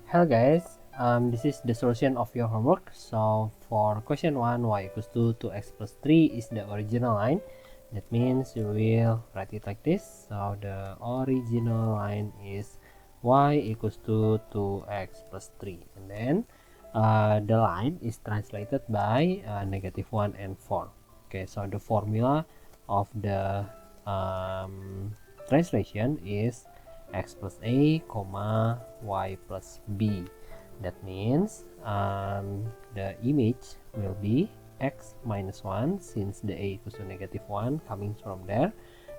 Hello guys, this is the solution of your homework. So for question 1, y equals to 2x plus 3 is the original line. That means you will write it like this. So the original line is y equals to 2x plus 3. And then the line is translated by -1 and 4. Okay, so the formula of the translation is x plus a comma y plus b. That means the image will be x minus 1 since the a equals to -1 coming from there,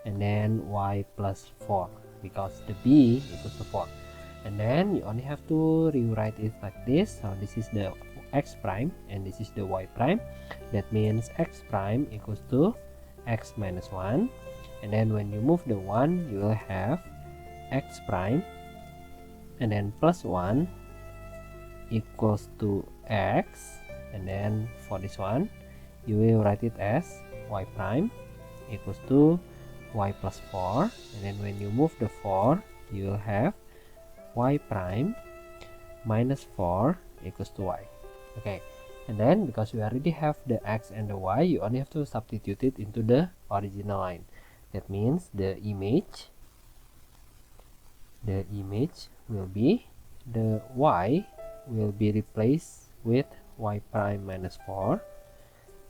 and then y plus 4 because the b equals to 4. And then you only have to rewrite it like this. So this is the x prime and this is the y prime. That means x prime equals to x minus 1, and then when you move the 1 you will have x prime, and then plus 1 equals to x, and then for this one you will write it as y prime equals to y plus 4, and then when you move the 4 you will have y prime minus 4 equals to y. Okay, and then because we already have the x and the y, you only have to substitute it into the original line. That means the image will be, the y will be replaced with y prime minus 4,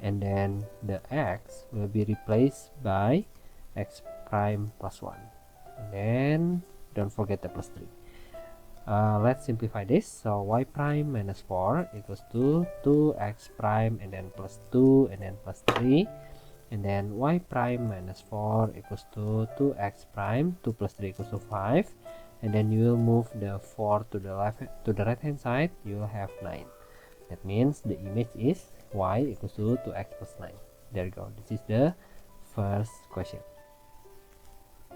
and then the x will be replaced by x prime plus 1, and then don't forget the plus 3. Let's simplify this. So y prime minus 4 equals to 2x prime and then plus 2 and then plus 3, and then y prime minus 4 equals to 2x prime, 2 plus 3 equals to 5, and then you will move the 4 to the right hand side, you will have 9. That means the image is y equals to 2x plus 9. There you go. This is the first question.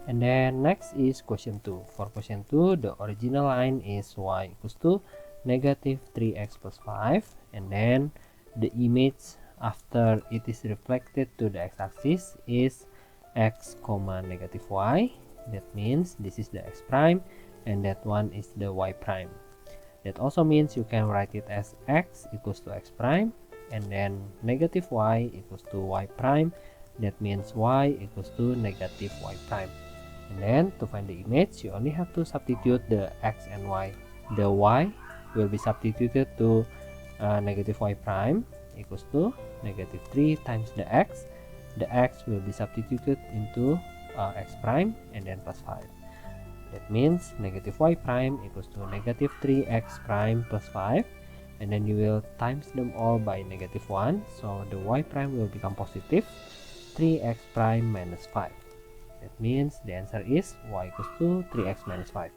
And then next is question 2. For question 2, the original line is y equals to -3x plus 5, and then the image after it is reflected to the x-axis is x comma -y. That means this is the x prime and that one is the y prime. That also means you can write it as x equals to x prime, and then -y equals to y prime. That means y equals to -y prime. And then to find the image, you only have to substitute the x and y. The y will be substituted to -y prime equals to -3 times the x. The x will be substituted into x prime and then plus 5. That means -y prime equals to -3x prime plus 5, and then you will times them all by -1, so the y prime will become positive 3x prime minus 5. That means the answer is y equals to 3x minus 5.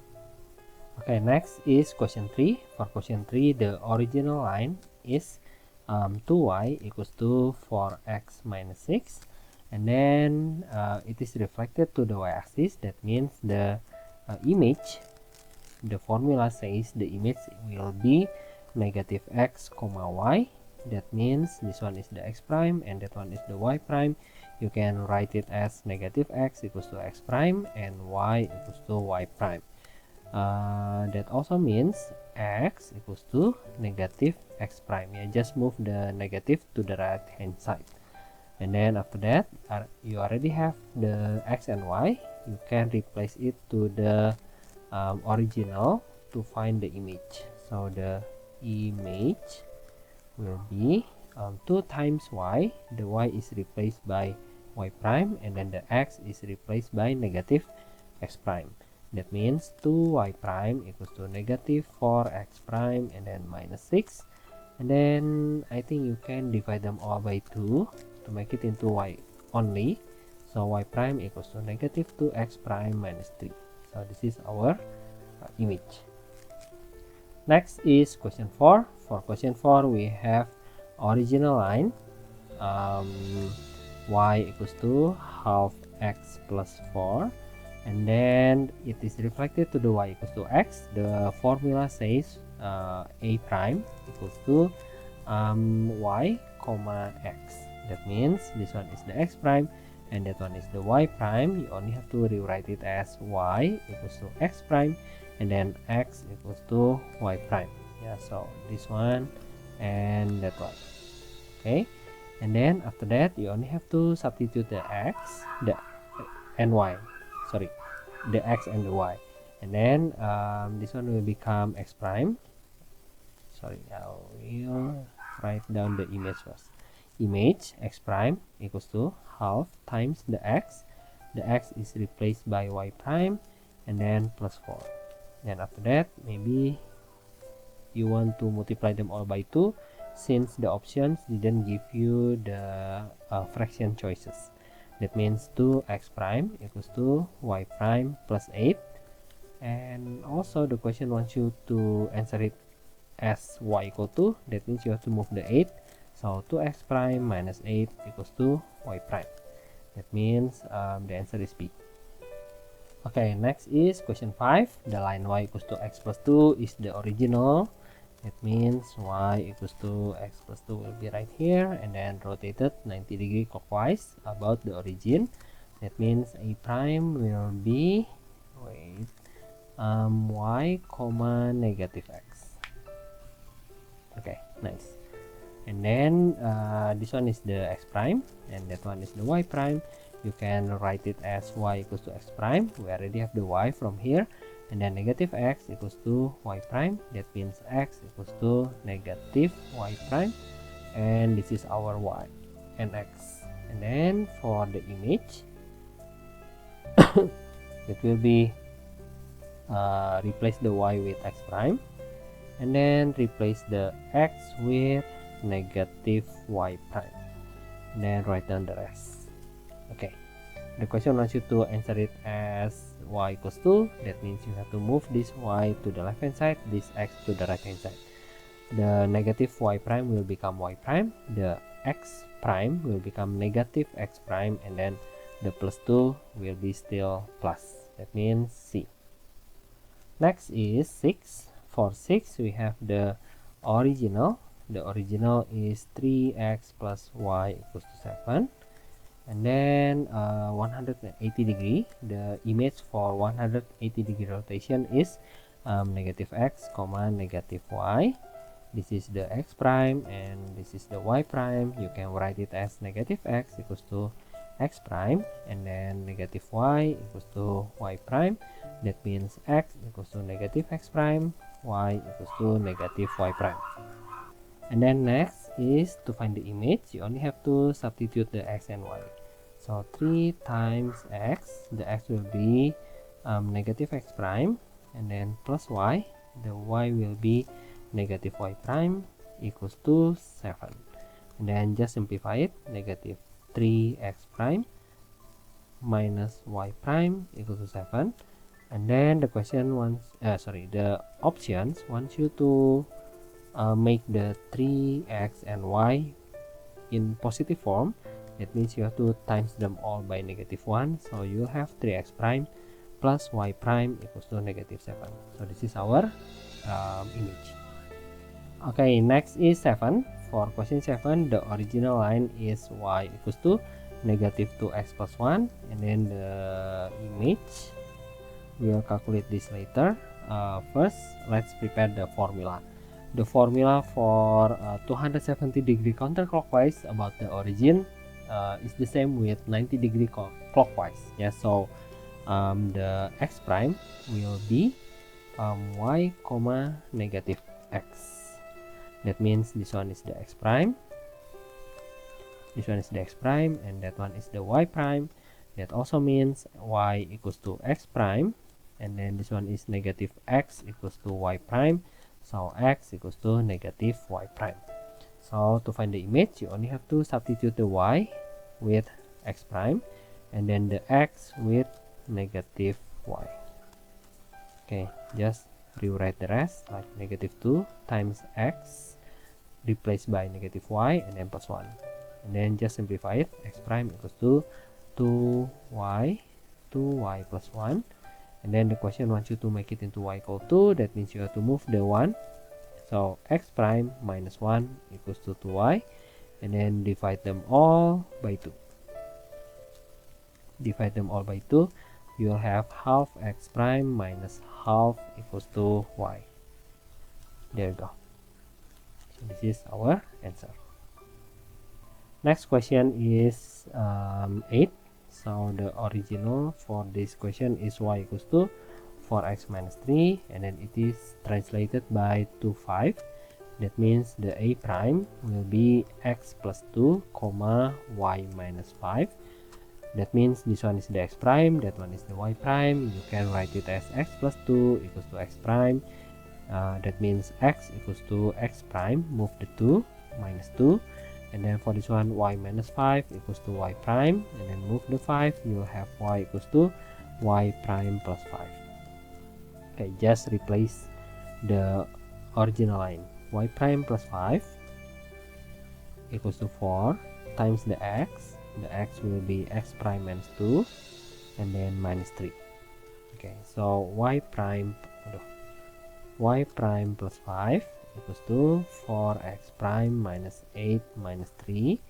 Okay, next is question 3. For question 3, the original line is 2y equals to 4x minus 6, and then it is reflected to the y-axis. That means the image, the formula says the image will be -x comma y. That means this one is the x prime and that one is the y prime. You can write it as -x equals to x prime and y equals to y prime. That also means x equals to -x prime. Yeah, just move the negative to the right hand side, and then after that you already have the x and y. You can replace it to the original to find the image. So the image will be 2 times y. The y is replaced by y prime, and then the x is replaced by -x prime. That means 2y prime equals to -4x prime and then minus 6, and then I think you can divide them all by 2 to make it into y only. So y prime equals to -2x prime minus 3. So this is our image. Next is question 4. For question 4, we have original line y equals to half x plus 4, and then it is reflected to the y equals to x. The formula says a prime equals to y comma x. That means this one is the x prime and that one is the y prime. You only have to rewrite it as y equals to x prime and then x equals to y prime. Yeah, so this one and that one. Okay, and then after that you only have to substitute the x, the and y, sorry, the x and the y, and then this one will become x prime. Sorry, I will write down the image first. Image x prime equals to half times the x is replaced by y prime, and then plus 4. Then after that, maybe you want to multiply them all by 2, since the options didn't give you the fraction choices. That means 2x prime equals to y prime plus 8, and also the question wants you to answer it as y equal to, that means you have to move the 8, so 2x prime minus 8 equals to y prime. That means the answer is B. Okay, next is question 5. The line y equals to x plus 2 is the original. That means y equals to x plus 2 will be right here, and then rotated 90 degree clockwise about the origin. That means a prime will be, y comma negative x. Okay, nice. And then this one is the x prime, and that one is the y prime. You can write it as y equals to x prime. We already have the y from here, and then negative x equals to y prime. That means x equals to negative y prime, and this is our y and x. And then for the image, it will be replace the y with x prime, and then replace the x with negative y prime, and then write down the rest. Okay, the question wants you to answer it as y equals to, that means you have to move this y to the left hand side, this x to the right hand side. The negative y prime will become y prime, the x prime will become negative x prime, and then the plus 2 will be still plus. That means C. Next is 6. For 6 we have the original. The original is 3x plus y equals to 7, and then 180 degree. The image for 180 degree rotation is negative x comma negative y. This is the x prime and this is the y prime. You can write it as negative x equals to x prime, and then negative y equals to y prime. That means x equals to negative x prime, y equals to negative y prime. And then next is to find the image. You only have to substitute the x and y. So 3 times x, the x will be negative x prime, and then plus y, the y will be negative y prime equals to 7. And then just simplify it, negative 3x prime minus y prime equals to 7. And then the question wants, the options wants you to make the 3x and y in positive form. That means you have to times them all by negative 1, so you'll have 3x prime plus y prime equals to negative 7. So this is our image. Okay, next is 7. For question 7, the original line is y equals to negative 2x plus 1, and then the image, we'll calculate this later. First, let's prepare the formula. The formula for 270 degree counterclockwise about the origin is the same with 90 degree clockwise. Yeah, so the x prime will be y comma negative x. That means this one is the x prime, this one is the x prime, and that one is the y prime. That also means y equals to x prime, and then this one is negative x equals to y prime, so x equals to negative y prime. So to find the image, you only have to substitute the y with x prime, and then the x with negative y. Okay, just rewrite the rest, like negative 2 times x replaced by negative y, and then plus 1. And then just simplify it, x prime equals to 2y plus 1. And then the question wants you to make it into y equal to, that means you have to move the 1. So x prime minus 1 equals to 2y, and then divide them all by 2. Divide them all by 2. you'll have half x prime minus half equals to y. There you go. So this is our answer. Next question is 8. So the original for this question is y equals to 4x minus 3, and then it is translated by 2, 5. That means the a prime will be x plus 2 comma y minus 5. That means this one is the x prime, that one is the y prime. You can write it as x plus 2 equals to x prime. That means x equals to x prime, move the 2, minus 2. And then for this one, y minus 5 equals to y prime, and then move the 5, you'll have y equals to y prime plus 5. Okay, just replace the original line. Y prime plus 5 equals to 4 times the x will be x prime minus 2, and then minus 3. Okay, so y prime plus 5 equals to 4x prime minus 8 minus 3.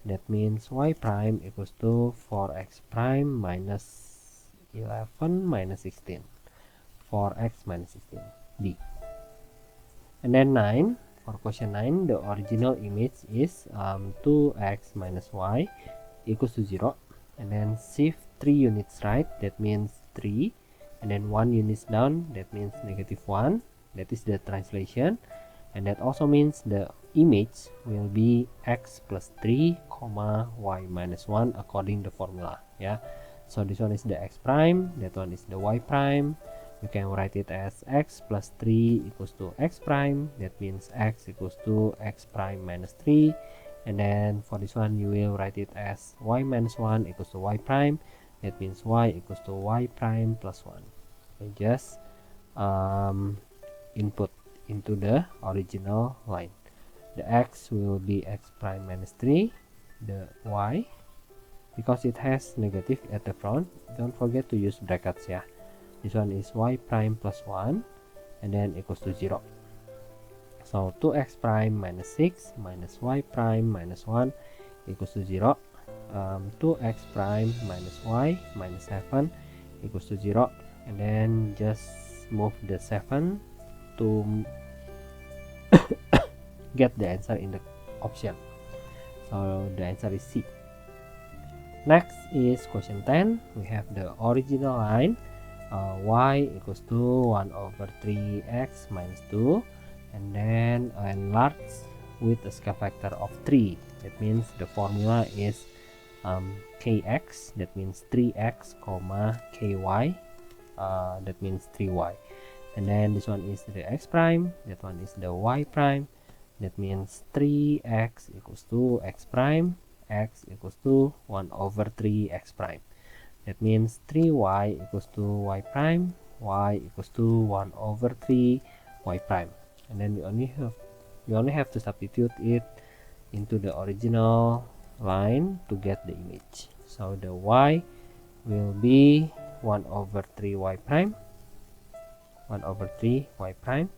That means y prime equals to 4x prime minus 11 minus 16. 4x minus 16, D. And then 9, for question 9, the original image is 2x minus y equals to 0. And then shift 3 units right, that means 3. And then 1 units down, that means negative 1. That is the translation. And that also means the image will be x plus 3 comma y minus 1 according the formula. Yeah, so this one is the x prime, that one is the y prime. You can write it as x plus 3 equals to x prime. That means x equals to x prime minus 3. And then for this one, you will write it as y minus 1 equals to y prime. That means y equals to y prime plus 1. Okay, just input into the original line. The x will be x prime minus 3. The y, because it has negative at the front, don't forget to use brackets. Yeah, this one is y prime plus 1, and then equals to 0. So 2x prime minus 6 minus y prime minus 1 equals to 0. 2x prime minus y minus 7 equals to 0. And then just move the 7 to get the answer in the option. So the answer is C. Next is question 10. We have the original line, y equals to 1 over 3x minus 2, and then enlarge with a scale factor of 3. That means the formula is kx, that means 3x comma ky, that means 3y. And then this one is the x prime, that one is the y prime. That means 3x equals to x prime, x equals to 1 over 3x prime. That means 3y equals to y prime, y equals to 1 over 3 y prime. And then you only have to substitute it into the original line to get the image. So the y will be 1 over 3 y prime, 1 over 3 y prime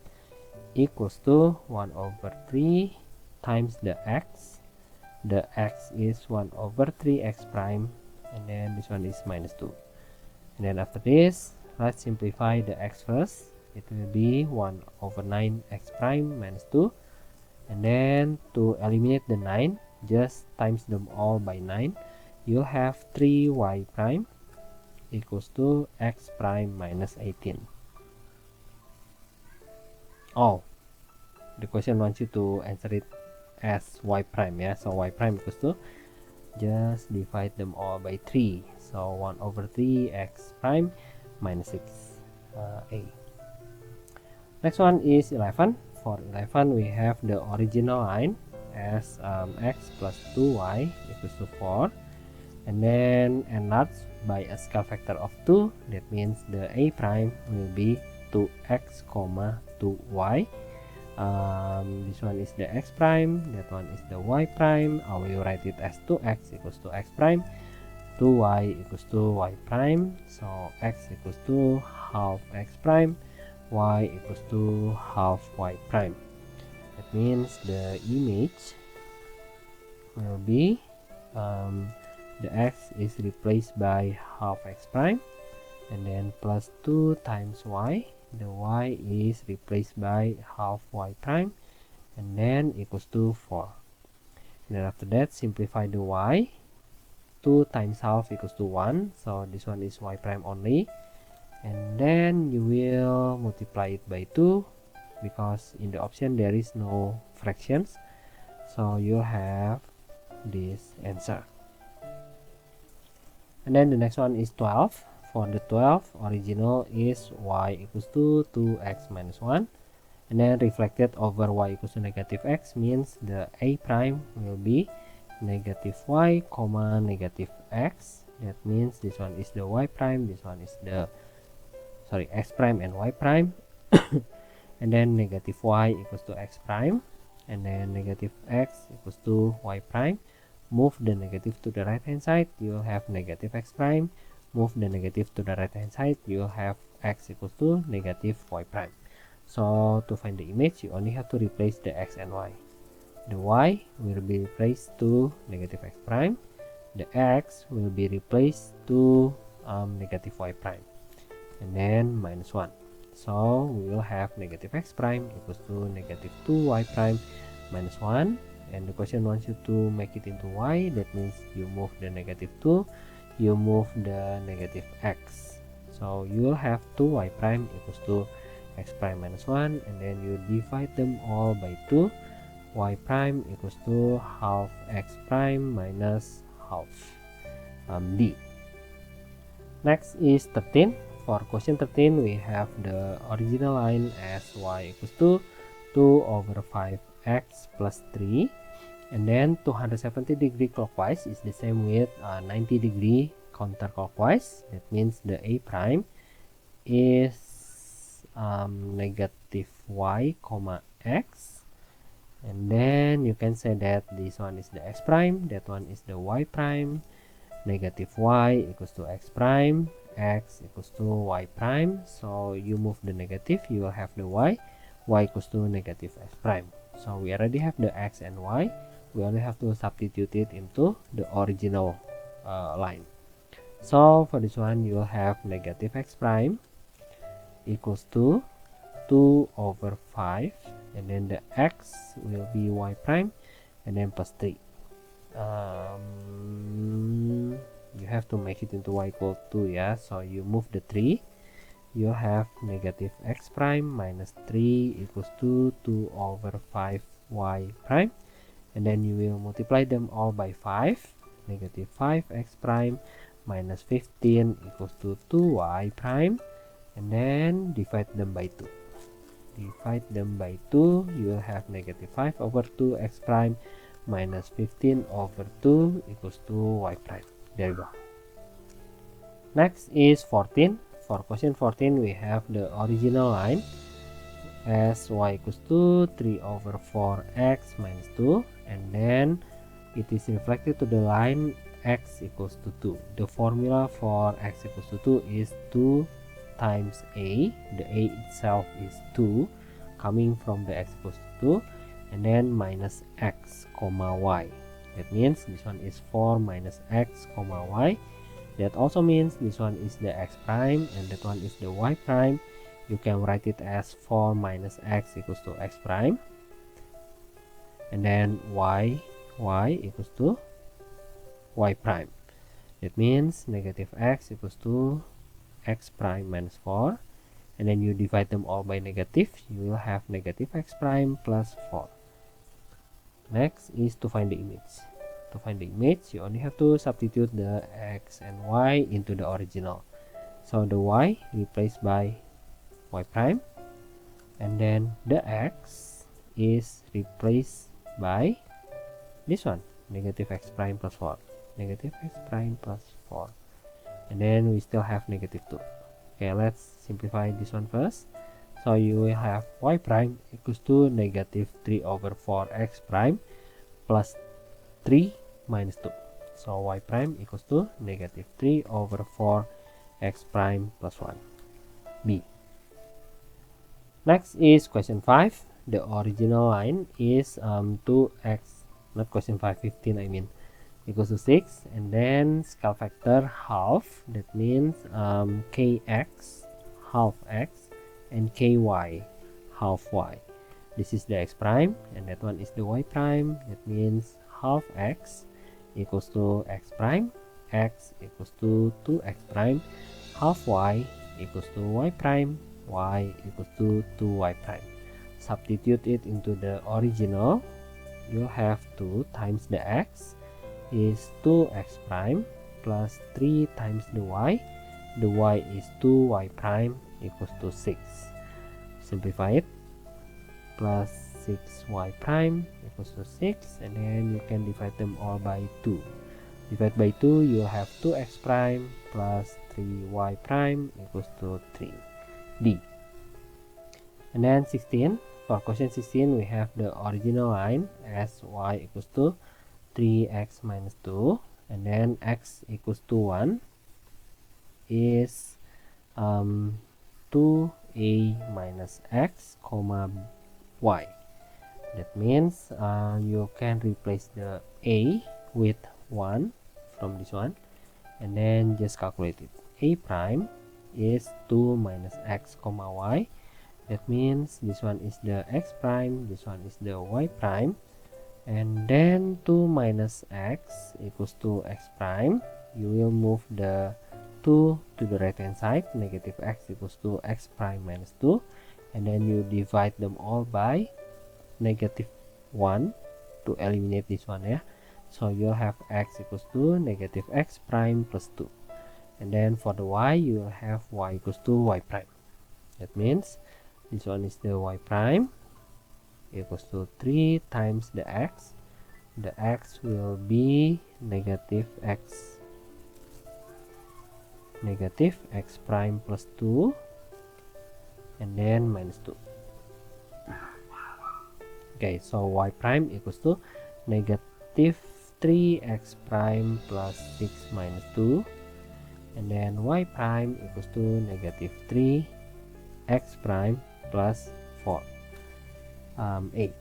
equals to 1 over 3 times the x. The x is 1 over 3x prime, and then this one is minus 2. And then after this, let's simplify the x first. It will be 1 over 9x prime minus 2. And then to eliminate the 9, just times them all by 9. You'll have 3y prime equals to x prime minus 18. Oh, the question wants you to answer it as y prime. Yeah, so y prime equals to, just divide them all by 3. So 1 over 3 x prime minus 6 a. Next one is 11. For 11, we have the original line as x plus 2y equals to 4, and then enlarge by a scale factor of 2. That means the a prime will be 2x comma 2y. This one is the x prime, that one is the y prime. I will write it as 2x equals to x prime, 2y equals to y prime. So x equals to half x prime, y equals to half y prime. That means the image will be the x is replaced by half x prime, and then plus 2 times y. The y is replaced by half y prime, and then equals to 4. And then after that, simplify the y. 2 times half equals to 1, so this one is y prime only. And then you will multiply it by 2, because in the option there is no fractions, so you have this answer. And then the next one is 12. For the 12, original is y equals to 2x minus 1, and then reflected over y equals to negative x means the a prime will be negative y comma negative x. That means this one is the y prime, this one is the x prime and y prime. And then negative y equals to x prime, and then negative x equals to y prime. Move the negative to the right hand side, you'll have negative x prime. Move the negative to the right hand side, you'll have x equals to negative y prime. So to find the image, you only have to replace the x and y. The y will be replaced to negative x prime. The x will be replaced to negative y prime, and then minus 1. So we will have negative x prime equals to negative 2y prime minus 1. And the question wants you to make it into y. That means you move the negative 2, you move the negative x. So you will have 2y prime equals to x prime minus 1, and then you divide them all by 2. Y prime equals to half x prime minus half d. Next is 13. For question 13, we have the original line as y equals to 2 over 5x plus 3, and then 270 degree clockwise is the same with 90 degree counterclockwise. That means the a prime is negative y comma x, and then you can say that this one is the x prime, that one is the y prime. Negative y equals to x prime, x equals to y prime. So you move the negative, you will have the y equals to negative x prime. So we already have the x and y, we only have to substitute it into the original line. So for this one, you will have negative x prime equals to 2 over 5, and then the x will be y prime, and then plus 3. You have to make it into y equal to, yeah, so you move the 3, you have negative x prime minus 3 equals to 2 over 5 y prime, and then you will multiply them all by 5. Negative 5x prime minus 15 equals to 2y prime, and then divide them by 2. Divide them by 2, you will have negative 5 over 2x prime minus 15 over 2 equals to y prime. There you go. Next is 14. For question 14, we have the original line as y equals to 3 over 4x minus 2, and then it is reflected to the line x equals to 2. The formula for x equals to 2 is 2 times a. The a itself is 2, coming from the x equals to 2, and then minus x comma y. That means this one is 4 minus x comma y. That also means this one is the x prime and that one is the y prime. You can write it as 4 minus x equals to x prime, and then y equals to y prime. That means negative x equals to x prime minus 4, and then you divide them all by negative, you will have negative x prime plus 4. Next is to find the image. To find the image, you only have to substitute the x and y into the original. So the y replaced by y prime, and then the x is replaced by this one, negative x prime plus 4. Negative x prime plus 4. And then we still have negative 2. Okay, let's simplify this one first. So you will have y prime equals to negative 3 over 4x prime plus 3 minus 2. So y prime equals to negative 3 over 4x prime plus 1. B. Next is question 5. The original line is 2x, not question 5, 15 I mean. equals to 6, and then scale factor half, that means kx half x and ky half y. This is the x prime, and that one is the y prime. That means half x equals to x prime, x equals to 2x prime, half y equals to y prime, y equals to 2y prime. Substitute it into the original. You have 2 times the x is 2x prime plus 3 times the y. The y is 2y prime equals to 6. Simplify it. Plus 6y prime equals to 6, and then you can divide them all by 2. Divide by 2, you have 2x prime plus 3y prime equals to 3. D. And then 16. For question 16, we have the original line as y equals to 3x minus 2, and then x equals to 1 is 2a minus x comma y. That means you can replace the a with 1 from this one, and then just calculate it. A prime is 2 minus x comma y. That means this one is the x prime, this one is the y prime, and then 2 minus x equals to x prime. You will move the 2 to the right hand side, negative x equals to x prime minus 2, and then you divide them all by negative 1 to eliminate this one, yeah. So you'll have x equals to negative x prime plus 2, and then for the y you'll have y equals to y prime. That means this one is the y prime equals to 3 times the x. The x will be negative x prime plus 2, and then minus 2. Okay, so y prime equals to negative 3x prime plus 6 minus 2, and then y prime equals to negative 3x prime plus 4. 8.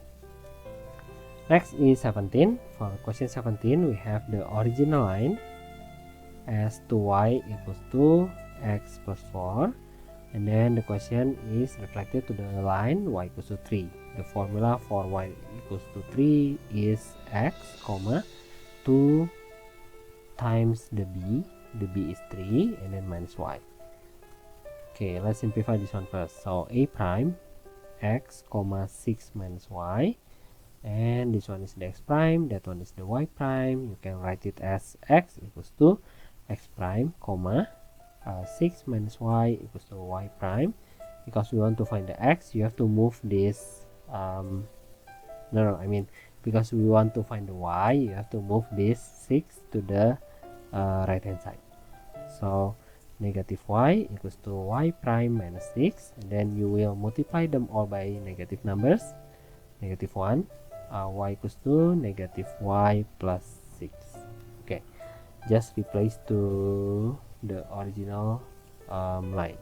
Next is 17. For question 17, we have the original line as 2y equals to x plus 4, and then the question is reflected to the line y equals to 3. The formula for y equals to 3 is x, comma 2 times the b is 3, and then minus y. Okay, let's simplify this one first. So a prime x comma 6 minus y, and this one is the x prime, that one is the y prime. You can write it as x equals to x prime comma 6 minus y equals to y prime. Because we want to find the x, you have to move this because we want to find the y, you have to move this 6 to the right hand side. So negative y equals to y prime minus 6, and then you will multiply them all by negative numbers. Negative 1, y equals to negative y plus 6. Okay, just replace to the original line.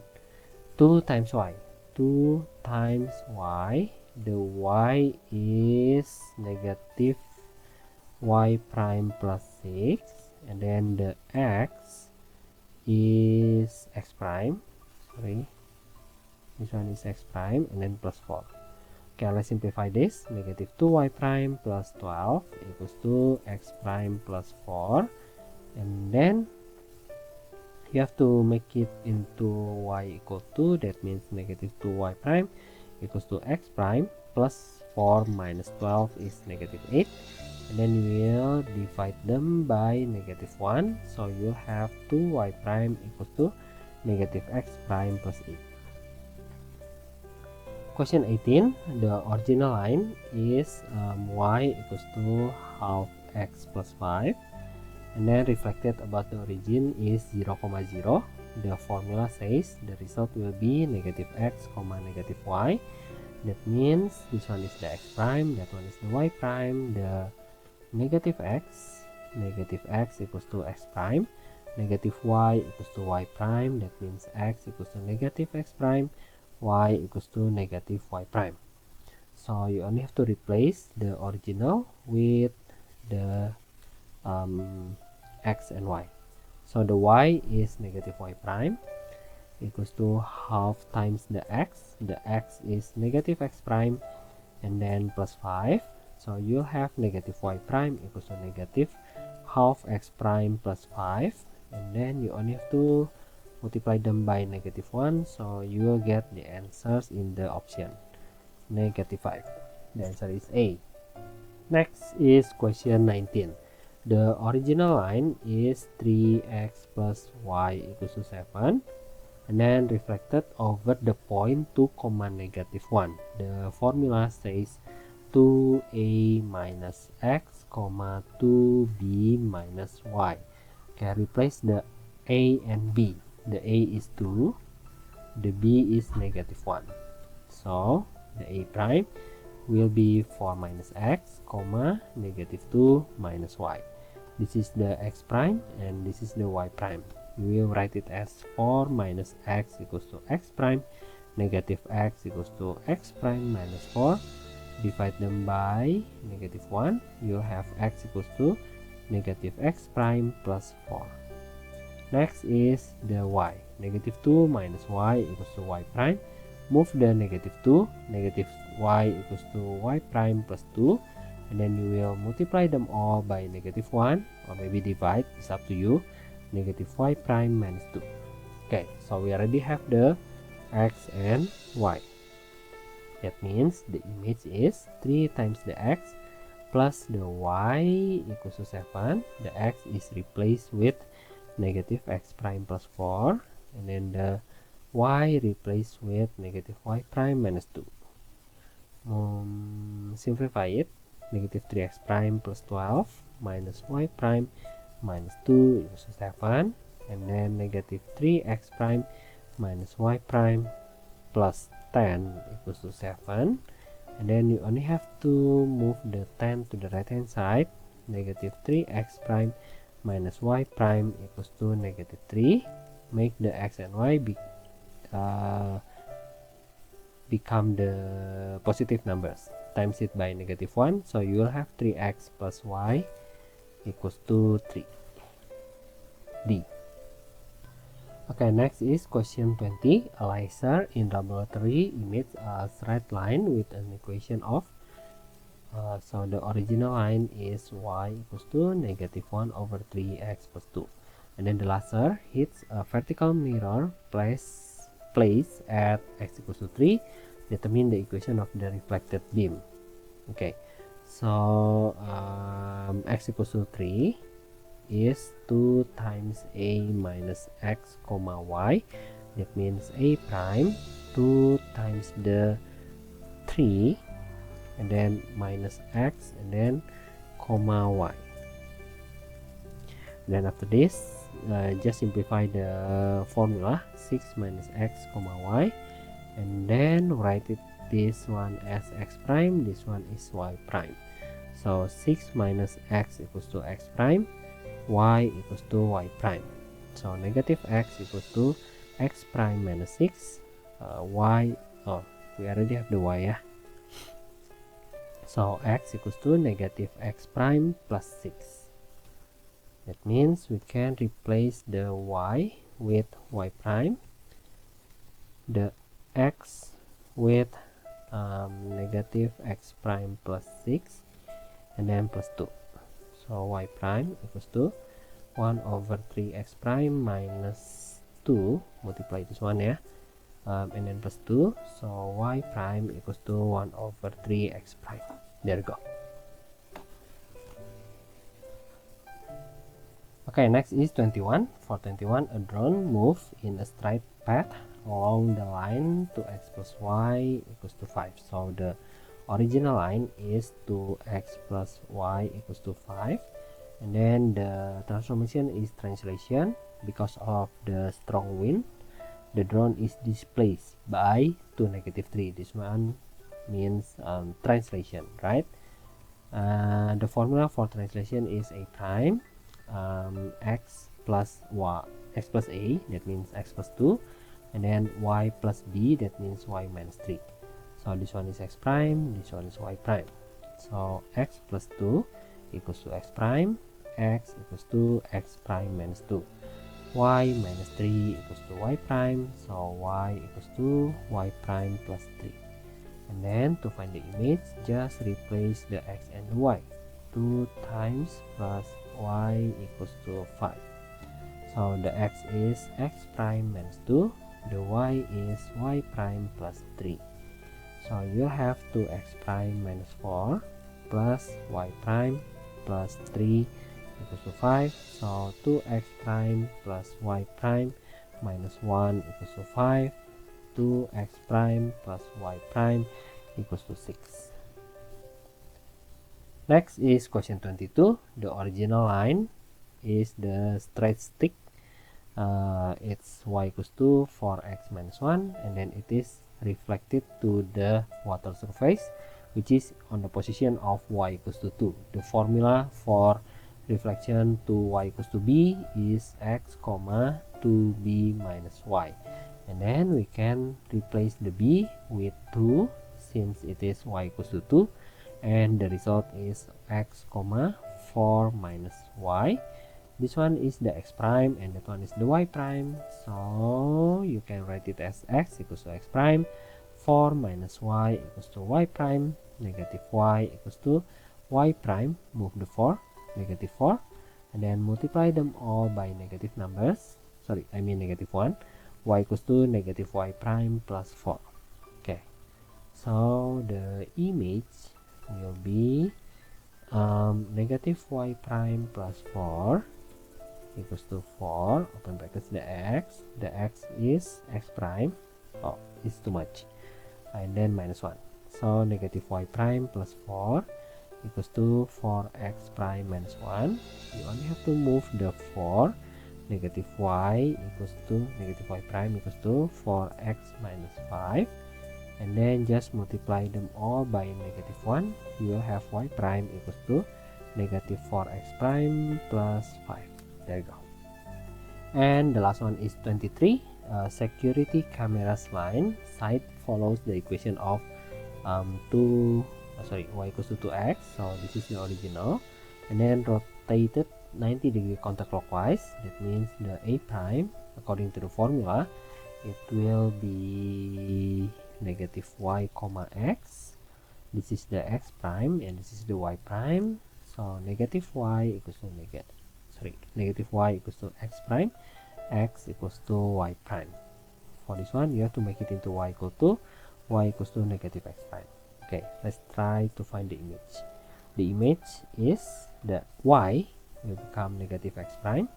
2 times y, 2 times y, the y is negative y prime plus 6, and then the x is x prime, this one is x prime, and then plus 4. Okay, let's simplify this. Negative 2y prime plus 12 equals to x prime plus 4, and then you have to make it into y equal to, that means negative 2y prime equals to x prime plus 4 minus 12 is negative 8, and then you will divide them by negative 1, so you have 2y prime equals to negative x prime plus 8. Question 18, the original line is y equals to half x plus 5, and then reflected about the origin is 0, 0. The formula says the result will be negative x comma negative y. That means this one is the x prime, that one is the y prime. The negative x equals to x prime, negative y equals to y prime. That means x equals to negative x prime, y equals to negative y prime. So you only have to replace the original with the x and y. So the y is negative y prime equals to half times the x is negative x prime, and then plus 5. So you'll have negative y prime equals to negative half x prime plus 5, and then you only have to multiply them by negative 1, so you will get the answers in the option negative 5. The answer is A. Next is question 19. The original line is 3x plus y equals to 7, and then reflected over the point 2 comma negative 1. The formula says 2a minus x comma 2b minus y. Okay, replace the a and b. The a is 2, the b is negative 1. So the a prime will be 4 minus x comma negative 2 minus y. This is the x prime and this is the y prime. We will write it as 4 minus x equals to x prime, negative x equals to x prime minus 4. Divide them by negative 1. You'll have x equals to negative x prime plus 4. Next is the y. Negative 2 minus y equals to y prime. Move the negative 2. Negative y equals to y prime plus 2. And then you will multiply them all by negative 1, or maybe divide, it's up to you. Negative y prime minus 2. Okay, so we already have the x and y. That means the image is 3 times the x plus the y equals to 7. The x is replaced with negative x prime plus 4, and then the y replaced with negative y prime minus 2. Simplify it. Negative 3x prime plus 12 minus y prime minus 2 equals to 7, and then negative 3x prime minus y prime plus 10 equals to 7, and then you only have to move the 10 to the right hand side. Negative 3x prime minus y prime equals to negative 3. Make the x and y become the positive numbers. Times it by negative 1, so you will have 3x plus y equals to 3. D. Okay, next is question 20. A laser in laboratory emits a straight line with an equation of so the original line is y equals to negative 1 over 3x plus 2, and then the laser hits a vertical mirror placed at x equals to 3. Determine the equation of the reflected beam. Okay, so x equals to 3 is 2 times a minus x comma y. That means a prime 2 times the 3 and then minus x and then comma y. Then after this just simplify the formula 6 minus x comma y, and then write it this one as x prime, this one is y prime. So 6 minus x equals to x prime, y equals to y prime. So negative x equals to x prime minus 6, y, we already have the y, yeah. So x equals to negative x prime plus 6. That means we can replace the y with y prime, the x with negative x prime plus 6, and then plus 2. So y prime equals to 1 over 3x prime minus 2, multiply this one, yeah, and then plus 2. So y prime equals to 1 over 3x prime. There you go. Okay, next is 21. For 21, a drone moves in a straight path along the line 2x plus y equals to 5. So the original line is 2x plus y equals to 5, and then the transformation is translation. Because of the strong wind, the drone is displaced by 2 negative 3. This one means translation, right? The formula for translation is a prime x plus y, x plus a, that means x plus 2, and then y plus b, that means y minus 3. So this one is x prime, this one is y prime. So x plus 2 equals to x prime, x equals to x prime minus 2, y minus 3 equals to y prime, so y equals to y prime plus 3. And then to find the image, just replace the x and the y. 2 times plus y equals to 5. So the x is x prime minus 2, the y is y prime plus 3. So you'll have 2x prime minus 4 plus y prime plus 3 equals to 5. So 2x prime plus y prime minus 1 equals to 5. 2x prime plus y prime equals to 6. Next is question 22. The original line is the straight stick. It's y equals to 4x minus 1, and then it is reflected to the water surface, which is on the position of y equals to 2. The formula for reflection to y equals to b is x comma 2b minus y, and then we can replace the b with 2 since it is y equals to 2, and the result is x comma 4 minus y. This one is the x prime and that one is the y prime, so you can write it as x equals to x prime, 4 minus y equals to y prime, negative y equals to y prime, move the 4, negative 4, and then multiply them all by negative numbers, negative 1, y equals to negative y prime plus 4. Okay, so the image will be negative y prime plus 4 equals to 4, open brackets, the x is x prime, oh it's too much, and then minus 1, so negative y prime plus 4 equals to 4x prime minus 1. You only have to move the 4, negative y equals to negative y prime equals to 4x minus 5, and then just multiply them all by negative 1. You will have y prime equals to negative 4x prime plus 5. There you go. And the last one is 23. Security camera's line side follows the equation of y equals to 2x. So this is the original, and then rotated 90-degree counterclockwise. That means the a prime, according to the formula, it will be negative y comma x. This is the x prime and this is the y prime. So negative y equals to negative y equals to x prime, x equals to y prime. For this one, you have to make it into y equals to negative x prime. Okay, let's try to find the image. The image is the y will become negative x prime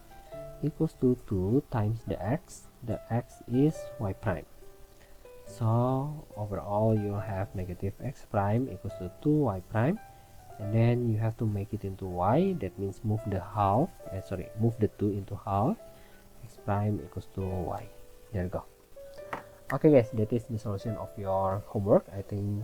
equals to 2 times the x is y prime. So overall you'll have negative x prime equals to 2y prime, and then you have to make it into y. That means move the 2 into half. X prime equals to y. There you go. Okay guys, that is the solution of your homework. I think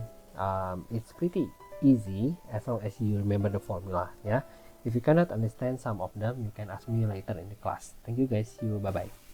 it's pretty easy as long as you remember the formula. Yeah, if you cannot understand some of them, you can ask me later in the class. Thank you guys. See you. Bye bye.